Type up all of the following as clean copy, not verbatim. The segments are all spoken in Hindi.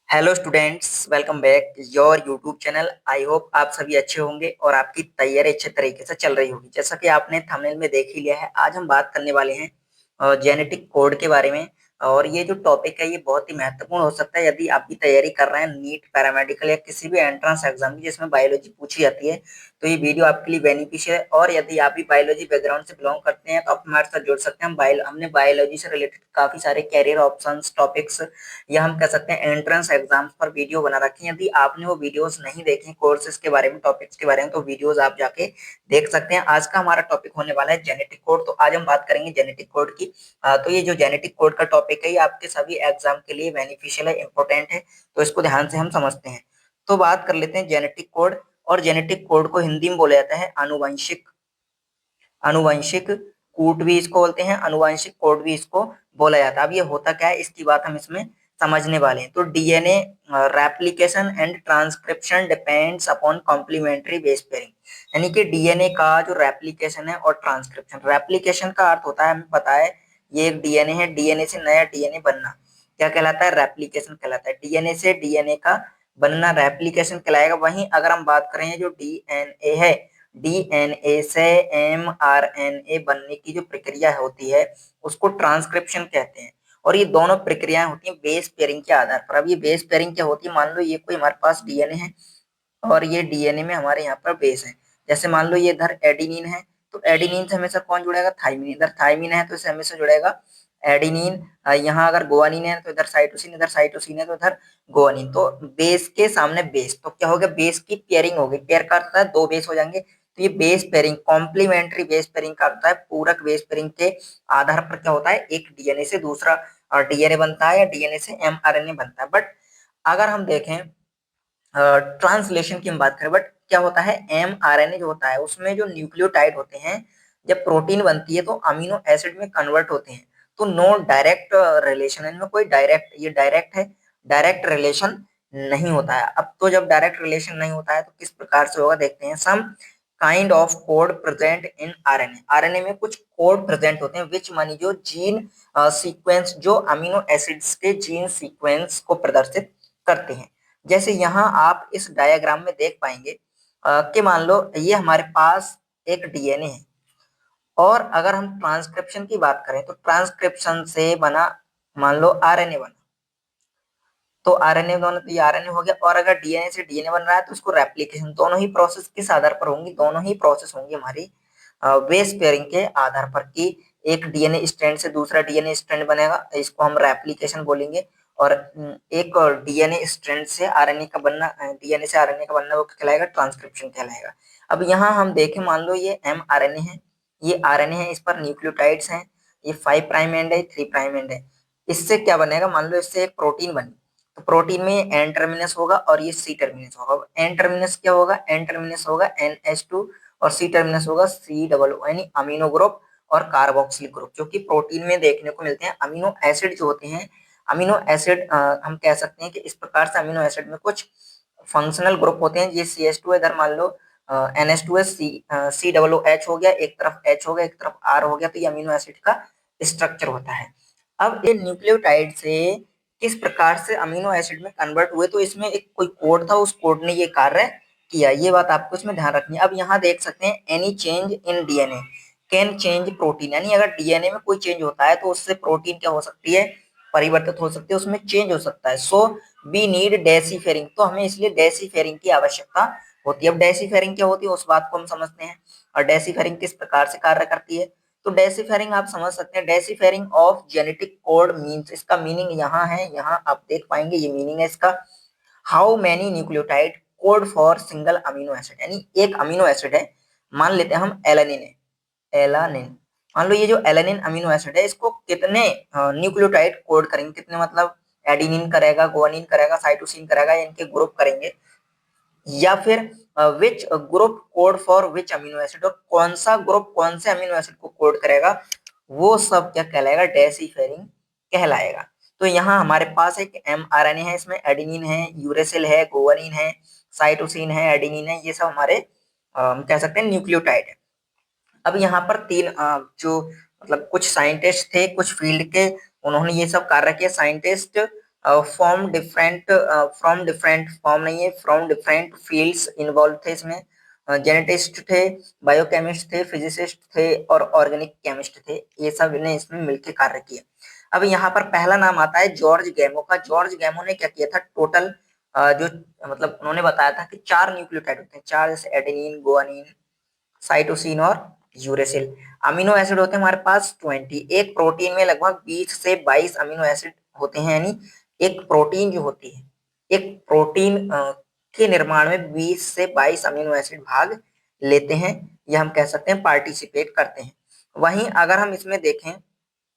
Hello students, welcome back your YouTube channel. I hope आप सभी अच्छे होंगे और आपकी तैयारी अच्छे तरीके से चल रही होगी। जैसा कि आपने थंबनेल में देख ही लिया है, आज हम बात करने वाले हैं जेनेटिक कोड के बारे में। और ये जो टॉपिक है ये बहुत ही महत्वपूर्ण हो सकता है यदि आप भी तैयारी कर रहे हैं नीट, पैरामेडिकल या किसी भी एंट्रेंस एग्जाम की जिसमें बायोलॉजी पूछी जाती है। तो ये वीडियो आपके लिए बेनिफिशियल है। और यदि आप भी बायोलॉजी बैकग्राउंड से बिलोंग करते हैं तो आप हमारे साथ जुड़ सकते हैं। हमने बायोलॉजी से रिलेटेड काफी सारे कैरियर ऑप्शंस, टॉपिक्स या हम कह सकते हैं एंट्रेंस एग्जाम्स पर वीडियो बना रखी है। यदि आपने वो वीडियोस नहीं देखे कोर्सेज के बारे में, टॉपिक्स के बारे में, तो वीडियोस आप जाके देख सकते हैं। आज का हमारा टॉपिक होने वाला है जेनेटिक कोड। तो आज हम बात करेंगे जेनेटिक कोड की। तो ये जो जेनेटिक कोड का टॉपिक है ये आपके सभी एग्जाम के लिए बेनिफिशियल है, इंपॉर्टेंट है। तो इसको ध्यान से हम समझते हैं। तो बात कर लेते हैं जेनेटिक कोड। और जेनेटिक कोड को हिंदी में बोला जाता है आनुवंशिक आनुवंशिक कूट भी इसको बोलते हैं, आनुवंशिक कोड भी इसको बोला जाता है। अब ये होता क्या है इसकी बात हम इसमें समझने वाले हैं। तो DNA replication and transcription depends upon complementary base pairing. यानी कि डीएनए का जो रेप्लिकेशन है और ट्रांसक्रिप्शन, रेप्लिकेशन का अर्थ होता है, हमें पता है ये एक डीएनए है, डीएनए से नया डीएनए बनना क्या कहलाता है? रेप्लिकेशन कहलाता है। डीएनए से डीएनए का बनना रेप्लिकेशन कहलाएगा। वहीं अगर हम बात करें जो डीएनए है, डीएनए से एमआरएनए बनने की जो प्रक्रिया होती है उसको ट्रांसक्रिप्शन कहते हैं। और ये दोनों प्रक्रियाएं होती हैं बेस पेयरिंग के आधार पर। अब ये बेस पेयरिंग क्या होती है? मान लो ये कोई हमारे पास डीएनए है और ये डीएनए में हमारे यहाँ पर बेस है। जैसे मान लो ये इधर एडिनिन है, तो एडिनिन से हमेशा कौन जुड़ेगा? थाइमिन। इधर थाइमिन है तो इससे हमेशा जुड़ेगा एडिनिन। यहाँ अगर गुआनिन है तो इधर साइटोसिन, इधर साइटोसिन है तो इधर गुआनिन। तो बेस के सामने बेस, तो क्या हो गया? बेस की पेयरिंग हो गई। पेयर का अर्थ है दो बेस हो जाएंगे। तो ये base pairing, complementary base pairing का अर्थ है पूरक बेस पेयरिंग के आधार पर क्या होता है? एक डीएनए से दूसरा डीएनए बनता है या डीएनए से एमआरएनए बनता है। बट अगर हम देखें ट्रांसलेशन की हम बात करें, बट क्या होता है? एमआरएनए जो होता है उसमें जो न्यूक्लियोटाइड होते हैं, जब प्रोटीन बनती है तो अमीनो एसिड में कन्वर्ट होते हैं। तो नो डायरेक्ट रिलेशन, इनमें कोई डायरेक्ट, ये डायरेक्ट है, डायरेक्ट रिलेशन नहीं होता है। अब तो जब डायरेक्ट रिलेशन नहीं होता है तो किस प्रकार से होगा देखते हैं। Some kind of code present in RNA, RNA में कुछ कोड प्रेजेंट होते हैं विच मानी जो जीन सीक्वेंस, जो अमीनो एसिड्स के जीन सीक्वेंस को प्रदर्शित करते हैं। जैसे यहाँ आप इस डायग्राम में देख पाएंगे कि मान लो ये हमारे पास एक डीएनए है और अगर हम ट्रांसक्रिप्शन की बात करें तो ट्रांसक्रिप्शन से बना मान लो आरएनए बना। तो आरएनए दोनों, तो ये आरएनए हो गया। और अगर डीएनए से डीएनए बन रहा है तो उसको रेप्लिकेशन, दोनों ही प्रोसेस किस आधार पर होंगी? दोनों ही प्रोसेस होंगी हमारी बेस पेयरिंग के आधार पर। कि एक डीएनए स्ट्रैंड से दूसरा डीएनए स्ट्रैंड बनेगा, इसको हम रेप्लिकेशन बोलेंगे। और एक डीएनए स्ट्रैंड से आरएनए का बनना, डीएनए से आरएनए का बनना वो कहलाएगा ट्रांसक्रिप्शन कहलाएगा। अब यहाँ हम देखें, मान लो ये एमआरएनए है, ये आरएनए है, इस पर न्यूक्लियोटाइड्स हैं, ये 5 प्राइम एंड है, 3 प्राइम एंड है। इससे क्या बनेगा? मान लो इससे एक प्रोटीन बनी, तो प्रोटीन में एन टर्मिनस होगा और ये सी टर्मिनस होगा। एन टर्मिनस क्या होगा? एन टर्मिनस होगा NH2 और सी टर्मिनस होगा COO, यानी अमीनो ग्रुप और कार्बोक्सिल ग्रुप, जो कि प्रोटीन में देखने को मिलते हैं। अमीनो एसिड जो होते हैं, अमीनो एसिड हम कह सकते हैं कि इस प्रकार से अमीनो एसिड में कुछ फंक्शनल ग्रुप होते हैं। ये CH2 इधर मान लो NH2 है, COOH हो गया, एक तरफ H हो गया, एक तरफ R हो गया। तो ये अमीनो एसिड का स्ट्रक्चर होता है। अब ये न्यूक्लियोटाइड से किस प्रकार से अमीनो एसिड में कन्वर्ट हुए, तो इसमें एक कोई कोड था, उस कोड ने ये कार्य किया। ये बात आपको इसमें ध्यान रखनी है। अब यहाँ देख सकते हैं any change in DNA can change protein, यानी अगर डीएनए में कोई चेंज होता है तो उससे प्रोटीन क्या हो सकती है? परिवर्तित हो सकती है, उसमें चेंज हो सकता है। सो वी नीड डेसिफेरिंग, तो हमें इसलिए डेसिफेरिंग की आवश्यकता होती है। अब डेसिफेरिंग क्या होती है उस बात को हम समझते हैं, और डेसिफेरिंग किस प्रकार से कार्य करती है। तो डेसिफेरिंग आप समझ सकते हैं, डेसिफेरिंग ऑफ जेनेटिक कोड मीन्स, इसका मीनिंग यहाँ है, यहाँ आप देख पाएंगे ये मीनिंग है इसका। How many nucleotide code for single amino acid, यानी एक अमीनो एसिड है, मान लेते हैं हम एलानिन है, एलानिन। मान लो ये जो एलानिन अमीनो एसिड है इसको कितने न्यूक्लियोटाइड कोड करेंगे, कितने मतलब एडिनिन करेगा, गुआनिन करेगा, साइटोसिन करेगा, इनके ग्रुप करेंगे, या फिर which group code for which amino acid, और कौन सा ग्रुप कौन से अमीनो एसिड को कोड करेगा, वो सब क्या कहलाएगा? डेसिफेरिंग कहलाएगा। तो यहाँ हमारे पास एक एमआरएनए है, इसमें एडेनिन है, यूरेसिल है, गुआनिन है, साइटोसिन है, एडेनिन है, ये सब हमारे कह सकते हैं न्यूक्लियोटाइड है। अब यहाँ पर तीन जो मतलब कुछ साइंटिस्ट थे कुछ फील्ड के, उन्होंने ये सब कार्य किया। साइंटिस्ट फ्रॉम डिफरेंट फॉर्म नहीं है, फ्रॉम डिफरेंट फील्ड्स इन्वॉल्व थे इसमें। जेनेटिस्ट थे, बायोकेमिस्ट थे, फिजिसिस्ट थे और ऑर्गेनिक केमिस्ट थे। ये सब ने इसमें मिलकर कार्य किया। अब यहाँ पर पहला नाम आता है जॉर्ज गैमो का। जॉर्ज गैमो ने क्या किया था, टोटल जो मतलब उन्होंने बताया था कि 4 न्यूक्लियोटाइड होते हैं, 4, जैसे एडेनिन, गुआनिन, साइटोसिन और यूरेसिल। अमीनो एसिड होते हैं हमारे पास 20। एक प्रोटीन में लगभग 20 से 22 अमीनो एसिड होते हैं, यानी एक प्रोटीन जो होती है, एक प्रोटीन के निर्माण में 20 से 22 अमीनो एसिड भाग लेते हैं, या हम कह सकते हैं पार्टिसिपेट करते हैं। वहीं अगर हम इसमें देखें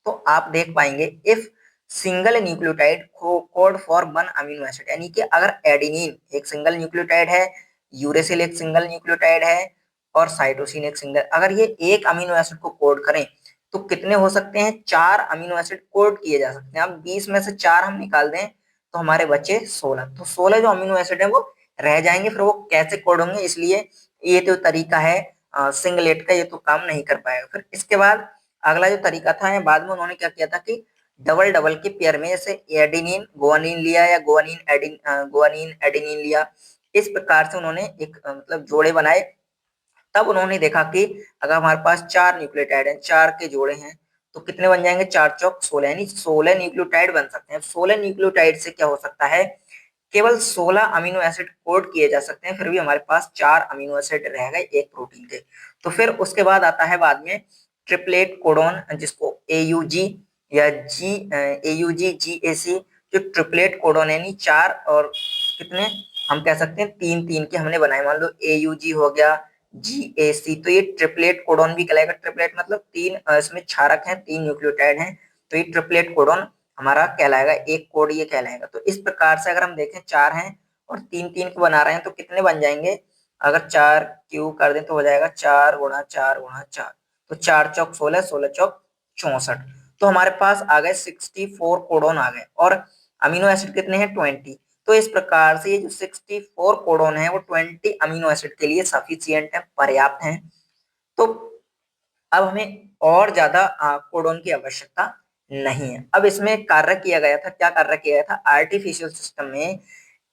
तो आप देख पाएंगे if single nucleotide code for 1 amino acid, यानी कि अगर एडेनिन एक सिंगल न्यूक्लियोटाइड है, यूरेसिल एक सिंगल न्यूक्लियोटाइड है और साइटोसिन एक सिंगल, अगर ये एक अमीनो एसिड को कोड करें तो कितने हो सकते हैं, 4 अमीनो एसिड कोड किए जा सकते हैं। अब 20 में से 4 हम निकाल दें तो हमारे बचे 16। तो 16 जो अमीनो एसिड है वो रह जाएंगे, फिर वो कैसे कोड होंगे, इसलिए ये जो तरीका है सिंगलेट का, ये तो काम नहीं कर पाएगा। फिर इसके बाद अगला जो तरीका था, बाद में उन्होंने क्या किया था कि डबल डबल के पेयर में, जैसे एडेनिन गुआनिन लिया या गुआनिन एडेनिन लिया, इस प्रकार से उन्होंने एक मतलब जोड़े बनाए। तब उन्होंने देखा कि अगर हमारे पास 4 न्यूक्लियोटाइड हैं, 4 के जोड़े हैं, तो कितने बन जाएंगे, 4 चौक 16, यानी 16 न्यूक्लियोटाइड बन सकते हैं। 16 न्यूक्लियोटाइड से क्या हो सकता है, केवल 16 अमीनो एसिड कोड किए जा सकते हैं, फिर भी हमारे पास 4 अमीनो एसिड रह गए एक प्रोटीन के। तो फिर उसके बाद आता है बाद में ट्रिपलेट कोडोन, जिसको एयूजी या जीएसी, जो ट्रिपलेट कोडोन यानी 4 और कितने हम कह सकते हैं 3 3 के हमने बनाए। मान लो एयूजी हो गया, जीएसी, तो ये ट्रिपलेट कोडोन भी कहलाएगा। ट्रिपलेट मतलब 3 इसमें क्षारक हैं, 3 न्यूक्लियोटाइड हैं, तो ये ट्रिपलेट कोडोन हमारा कहलाएगा, एक कोड ये कहलाएगा। तो इस प्रकार से अगर हम देखें 4 हैं और 3 3 को बना रहे हैं तो कितने बन जाएंगे, अगर 4 क्यू कर दें तो हो जाएगा 4 गुणा 4 गुणा 4, तो 4 चौक 16, 16 चौक 64। तो हमारे पास आ गए 64 कोडोन आ गए, और अमीनो एसिड कितने हैं, 20। तो इस प्रकार से ये जो 64 कोडोन है वो 20 अमीनो एसिड के लिए सफिशियंट है, पर्याप्त है। तो अब हमें और ज्यादा कोडोन की आवश्यकता नहीं है। अब इसमें कार्य किया गया था, क्या कार्य किया गया था, आर्टिफिशियल सिस्टम में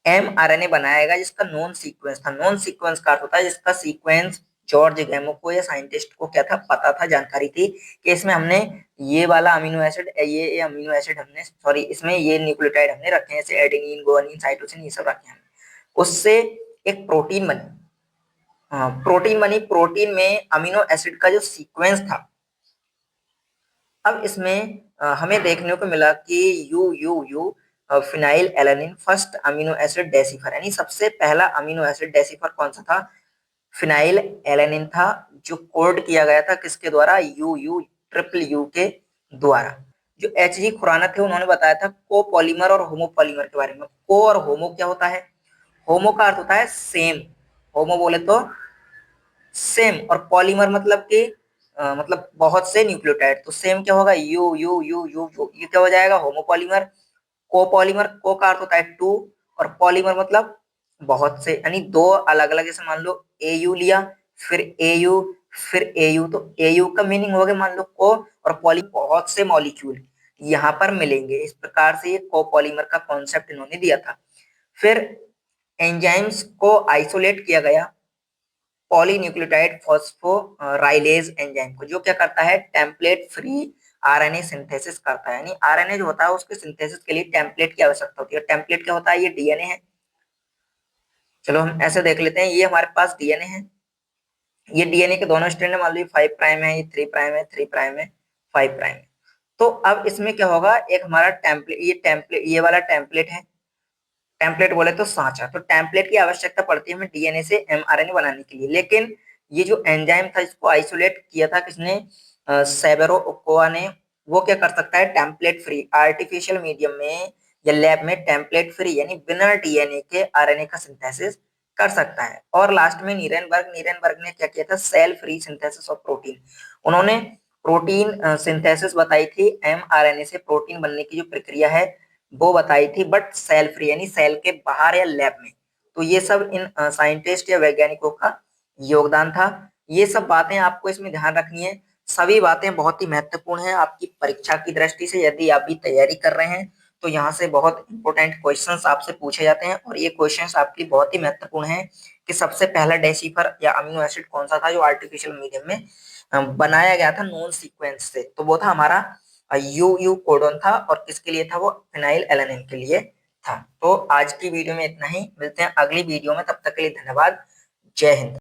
एमआरएनए बनाया गया जिसका नॉन सीक्वेंस था। नॉन सीक्वेंस का अर्थ होता है जिसका सीक्वेंस जॉर्ज गैमो को या साइंटिस्ट को क्या था, पता था, जानकारी थी कि इसमें हमने ये वाला अमीनो एसिड, ये अमीनो एसिड हमने, सॉरी, इसमें ये न्यूक्लियोटाइड हमने रखे हैं, जैसे एडेनिन, गुआनिन, साइटोसिन, ये सब रखे हैं। उससे एक प्रोटीन बनी। हाँ, प्रोटीन बनी। प्रोटीन में अमीनो एसिड का जो सीक्वेंस था, अब इसमें हमें देखने को मिला कि you you you phenyl alanine first amino acid decipher, यानी सबसे पहला अमीनो एसिड डेसिफर कौन सा था, फिनाइल एलानिन था, जो कोड किया गया था किसके द्वारा, यू यू ट्रिपल यू के द्वारा। जो एच जी खुराना थे उन्होंने बताया था कोपॉलीमर और होमोपॉलीमर के बारे में। को और होमो क्या होता है, होमो का अर्थ होता है सेम, होमो बोले तो सेम, और पॉलीमर मतलब कि मतलब बहुत से न्यूक्लियोटाइड, तो सेम क्या होगा, you you you you you, ये क्या हो जाएगा, होमोपॉलीमर। कोपॉलीमर, को का अर्थ होता है 2, और पॉलीमर मतलब बहुत से, यानी दो अलग अलग, जैसे मान लो एयू लिया, फिर एयू, फिर एयू, तो एयू का मीनिंग हो गया मान लो को, और पॉली बहुत से मॉलिक्यूल यहाँ पर मिलेंगे। इस प्रकार से ये कोपॉलीमर का कॉन्सेप्ट इन्होंने दिया था। फिर एंजाइम्स को आइसोलेट किया गया पॉलीन्यूक्लियोटाइड फॉस्फोराइलेज एंजाइम को, जो क्या करता है, टेम्पलेट फ्री आरएनए सिंथेसिस करता है। यानी आरएनए जो होता है उसके सिंथेसिस के लिए टेम्पलेट की आवश्यकता होती है। टेम्पलेट क्या होता है, ये डीएनए है। चलो हम ऐसे देख लेते हैं, ये हमारे पास डीएनए है, ये डीएनए के दोनों स्ट्रैंड है, मान लो 5 प्राइम है, ये 3 प्राइम है, 3 प्राइम है, 5 प्राइम है। तो अब इसमें क्या होगा, एक हमारा टेम्पलेट, ये वाला टेम्पलेट है, टेम्पलेट बोले तो सांचा। तो टेम्पलेट की आवश्यकता पड़ती है हमें डीएनए से एमआरएनए बनाने के लिए। लेकिन ये जो एंजाइम था इसको आइसोलेट किया था किसने, सेवेरो ओकोआ ने। वो क्या कर सकता है, टेम्पलेट फ्री आर्टिफिशियल मीडियम में या लैब में टेम्पलेट फ्री यानी बिना डीएनए के आरएनए का सिंथेसिस कर सकता है। और लास्ट में नीरेनबर्ग ने क्या किया था, cell free synthesis of protein. उन्होंने प्रोटीन सिंथेसिस बताई थी, एमआरएनए से प्रोटीन बनने की जो प्रक्रिया है वो बताई थी, बट सेल फ्री यानी सेल के बाहर या लैब में। तो ये सब इन साइंटिस्ट या वैज्ञानिकों का योगदान था। ये सब बातें आपको इसमें ध्यान रखनी है। सभी बातें बहुत ही महत्वपूर्ण है आपकी परीक्षा की दृष्टि से। यदि आप भी तैयारी कर रहे हैं तो यहाँ से बहुत इंपॉर्टेंट क्वेश्चंस आपसे पूछे जाते हैं और ये क्वेश्चंस आपके लिए बहुत ही महत्वपूर्ण है कि सबसे पहला डेसिफर या अमीनो एसिड कौन सा था जो आर्टिफिशियल मीडियम में बनाया गया था नॉन सीक्वेंस से, तो वो था हमारा यू कोडोन था और किसके लिए था, वो फिनाइल एलानिन के लिए था। तो आज की वीडियो में इतना ही, मिलते हैं अगली वीडियो में, तब तक के लिए धन्यवाद। जय हिंद।